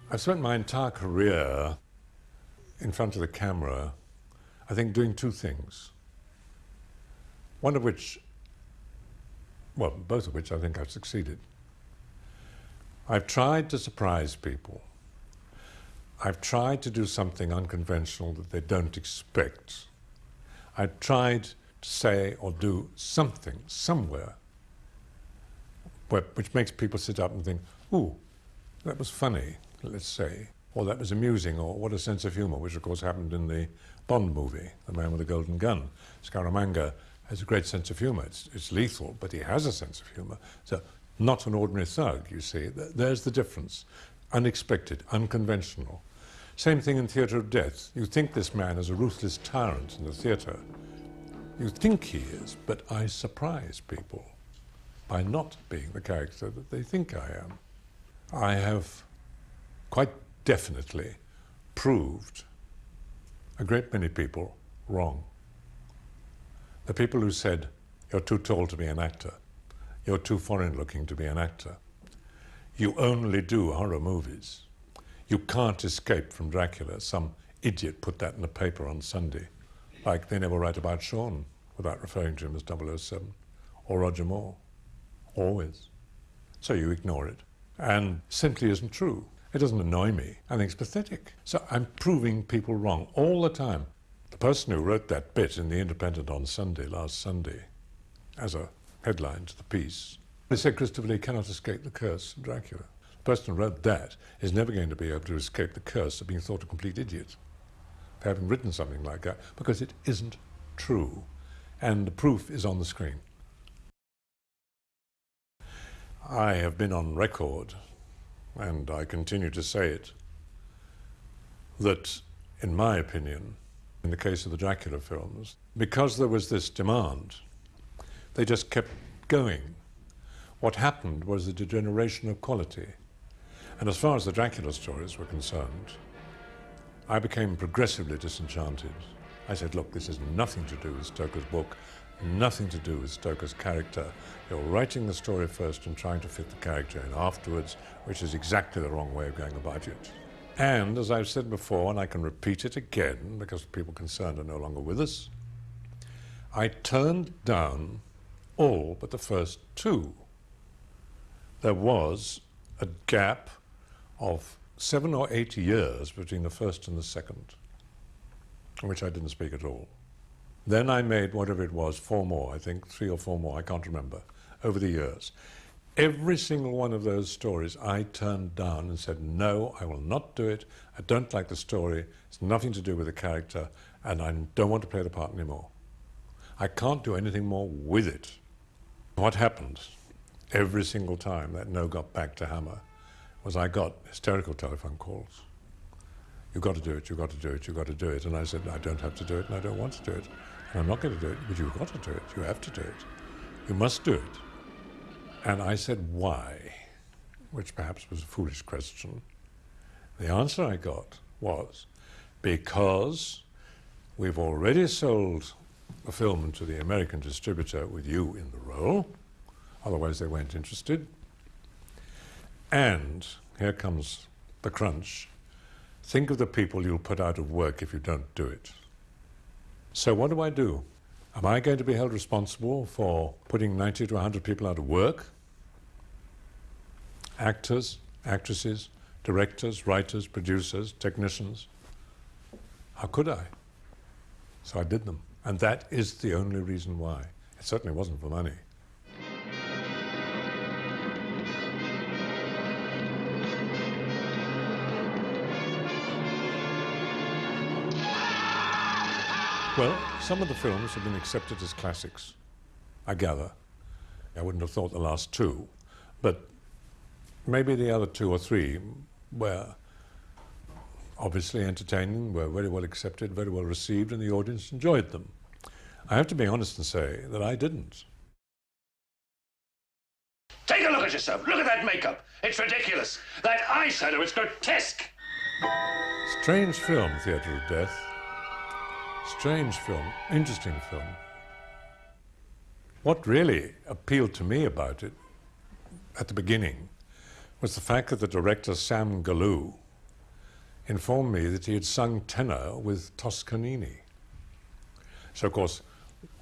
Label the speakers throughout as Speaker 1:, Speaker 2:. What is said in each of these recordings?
Speaker 1: I've spent my entire career in front of the camera, I think, doing two things. One of which, well, both of which I think I've succeeded. I've tried to surprise people. I've tried to do something unconventional that they don't expect. I've tried to say or do something, somewhere, which makes people sit up and think, ooh, that was funny, let's say, or that was amusing, or what a sense of humour, which of course happened in the Bond movie, The Man with the Golden Gun. Scaramanga has a great sense of humour. It's lethal, but he has a sense of humour. So, not an ordinary thug, you see. There's the difference. Unexpected, unconventional. Same thing in Theatre of Death. You think this man is a ruthless tyrant in the theatre. You think he is, but I surprise people by not being the character that they think I am. I have quite definitely proved a great many people wrong. The people who said, you're too tall to be an actor, you're too foreign looking to be an actor, you only do horror movies, you can't escape from Dracula. Some idiot put that in the paper on Sunday, like they never write about Sean without referring to him as 007, or Roger Moore, always. So you ignore it, and simply isn't true. It doesn't annoy me. I think it's pathetic. So I'm proving people wrong all the time. The person who wrote that bit in The Independent on Sunday, last Sunday, as a headline to the piece, they said Christopher Lee cannot escape the curse of Dracula. The person who wrote that is never going to be able to escape the curse of being thought a complete idiot for having written something like that, because it isn't true. And the proof is on the screen. I have been on record, and I continue to say it, that, in my opinion, in the case of the Dracula films, because there was this demand, they just kept going. What happened was a degeneration of quality. And as far as the Dracula stories were concerned, I became progressively disenchanted. I said, look, this has nothing to do with Stoker's book, nothing to do with Stoker's character. You're writing the story first and trying to fit the character in afterwards, which is exactly the wrong way of going about it. And, as I've said before, and I can repeat it again because the people concerned are no longer with us, I turned down all but the first two. There was a gap of 7 or 8 years between the first and the second, in which I didn't speak at all. Then I made whatever it was, 4 more, I think, 3 or 4 more, I can't remember, over the years. Every single one of those stories I turned down and said, no, I will not do it. I don't like the story. It's nothing to do with the character, and I don't want to play the part anymore. I can't do anything more with it. What happened every single time that no got back to Hammer was I got hysterical telephone calls. You've got to do it, you've got to do it, you've got to do it. And I said, I don't have to do it and I don't want to do it. And I'm not going to do it, but you've got to do it, you have to do it. You must do it. And I said, why? Which perhaps was a foolish question. The answer I got was, because we've already sold the film to the American distributor with you in the role, otherwise they weren't interested. And here comes the crunch. Think of the people you'll put out of work if you don't do it. So what do? Am I going to be held responsible for putting 90 to 100 people out of work? Actors, actresses, directors, writers, producers, technicians. How could I? So I did them. And that is the only reason why. It certainly wasn't for money. Well, some of the films have been accepted as classics, I gather. I wouldn't have thought the last two, but maybe the other 2 or 3 were obviously entertaining, were very well accepted, very well received, and the audience enjoyed them. I have to be honest and say that I didn't.
Speaker 2: Take a look at yourself. Look at that makeup. It's ridiculous. That eyeshadow, it's grotesque.
Speaker 1: Strange film, Theatre of Death. Strange film, interesting film. What really appealed to me about it at the beginning was the fact that the director, Sam Galoo, informed me that he had sung tenor with Toscanini. So, of course,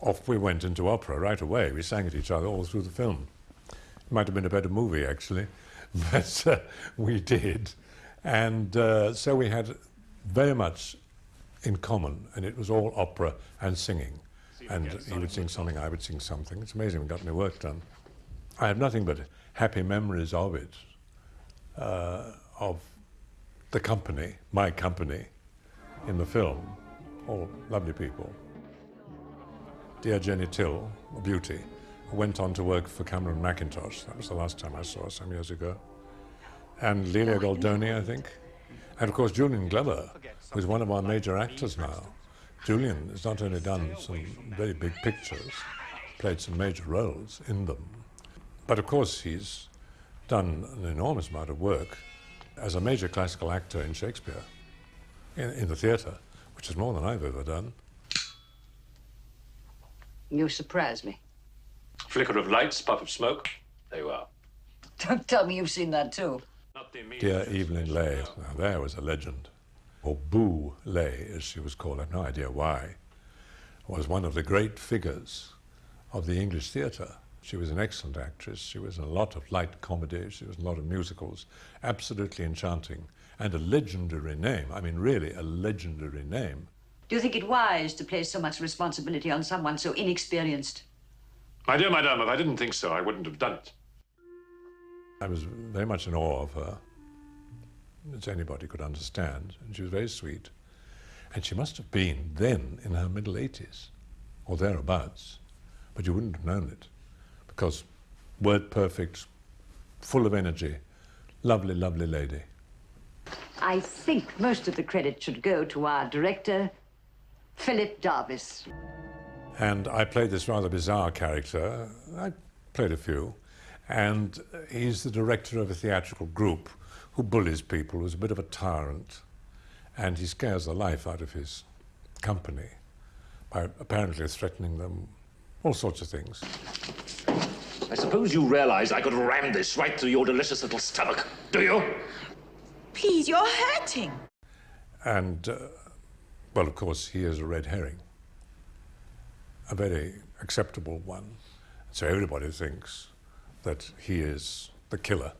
Speaker 1: off we went into opera right away. We sang at each other all through the film. It might have been a better movie, actually, but we did. And so we had very much in common, and it was all opera and singing. And he would sing something, I would sing something. It's amazing we got my work done. I have nothing but happy memories of it, of the company, my company, in the film, all lovely people. Dear Jenny Till, a beauty, who went on to work for Cameron Mackintosh. That was the last time I saw her, some years ago. And Lelia Goldoni, I think. And of course, Julian Glover, who's one of our major actors now. Julian has not only done some very big pictures, played some major roles in them, but of course he's done an enormous amount of work as a major classical actor in Shakespeare, in the theatre, which is more than I've ever done.
Speaker 3: You surprise me.
Speaker 2: Flicker of lights, puff of smoke. There you are.
Speaker 3: Don't tell me you've seen that too.
Speaker 1: Dear Evelyn Leigh, now there was a legend. Or Boo Leigh, as she was called, I have no idea why, was one of the great figures of the English theatre. She was an excellent actress. She was in a lot of light comedies. She was in a lot of musicals. Absolutely enchanting. And a legendary name. I mean, really, a legendary name.
Speaker 3: Do you think it wise to place so much responsibility on someone so inexperienced?
Speaker 2: My dear madame, if I didn't think so, I wouldn't have done it.
Speaker 1: I was very much in awe of her, as anybody could understand, and she was very sweet. And she must have been then in her middle 80s, or thereabouts, but you wouldn't have known it, because word perfect, full of energy, lovely, lovely lady.
Speaker 3: I think most of the credit should go to our director, Philip Darvis.
Speaker 1: And I played this rather bizarre character. I played a few. And he's the director of a theatrical group who bullies people, who's a bit of a tyrant. And he scares the life out of his company by apparently threatening them, all sorts of things.
Speaker 2: I suppose you realize I could ram this right through your delicious little stomach, do you?
Speaker 4: Please, you're hurting.
Speaker 1: And, well, of course, he is a red herring, a very acceptable one. So everybody thinks that he is the killer.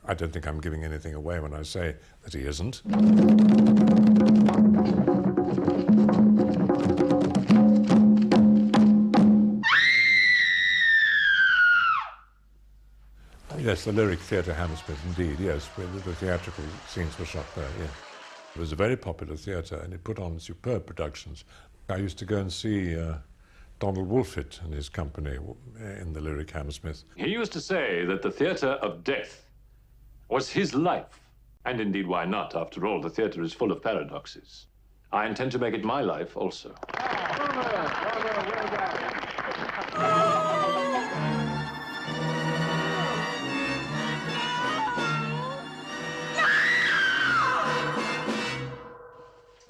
Speaker 1: I don't think I'm giving anything away when I say that he isn't. Yes, the Lyric Theatre, Hammersmith, indeed, yes, where the theatrical scenes were shot there, yes. It was a very popular theatre, and it put on superb productions. I used to go and see Donald Woolfit and his company in the Lyric Hammersmith.
Speaker 5: He used to say that the theatre of death was his life. And indeed, why not? After all, the theatre is full of paradoxes. I intend to make it my life also.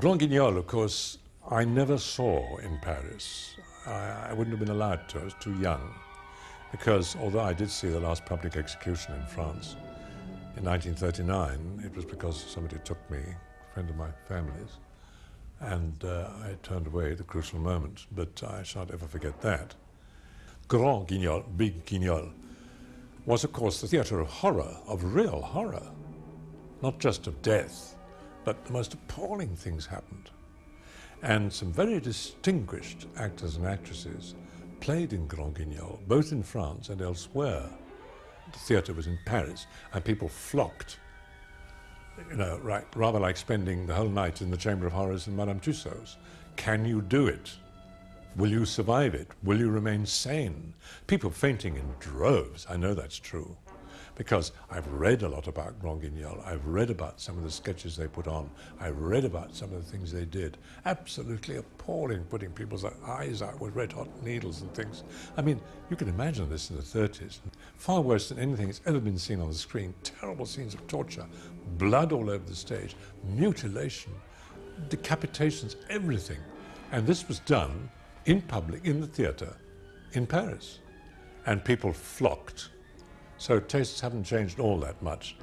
Speaker 1: Grand Guignol, of course, I never saw in Paris. I wouldn't have been allowed to. I was too young. Because although I did see the last public execution in France in 1939, it was because somebody took me, a friend of my family's, and I turned away the crucial moment, but I shan't ever forget that. Grand Guignol, Big Guignol, was of course the theatre of horror, of real horror, not just of death, but the most appalling things happened. And some very distinguished actors and actresses played in Grand Guignol, both in France and elsewhere. The theatre was in Paris, and people flocked, you know, right, rather like spending the whole night in the Chamber of Horrors in Madame Tussauds. Can you do it? Will you survive it? Will you remain sane? People fainting in droves, I know that's true. Because I've read a lot about Grand Guignol. I've read about some of the sketches they put on. I've read about some of the things they did. Absolutely appalling, putting people's eyes out with red-hot needles and things. I mean, you can imagine this in the 30s. Far worse than anything that's ever been seen on the screen. Terrible scenes of torture, blood all over the stage, mutilation, decapitations, everything. And this was done in public, in the theatre, in Paris. And people flocked. So tastes haven't changed all that much.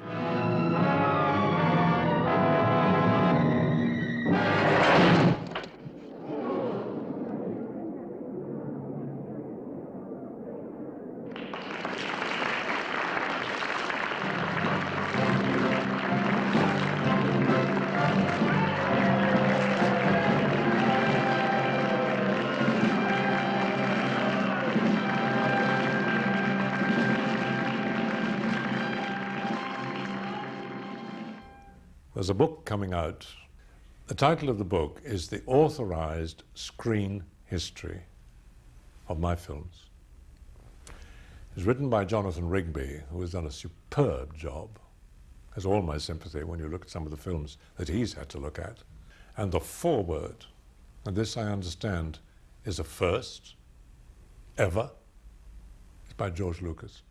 Speaker 1: There's a book coming out. The title of the book is The Authorized Screen History of My Films. It's written by Jonathan Rigby, who has done a superb job. Has all my sympathy when you look at some of the films that he's had to look at. And the foreword, and this I understand is a first ever, is by George Lucas.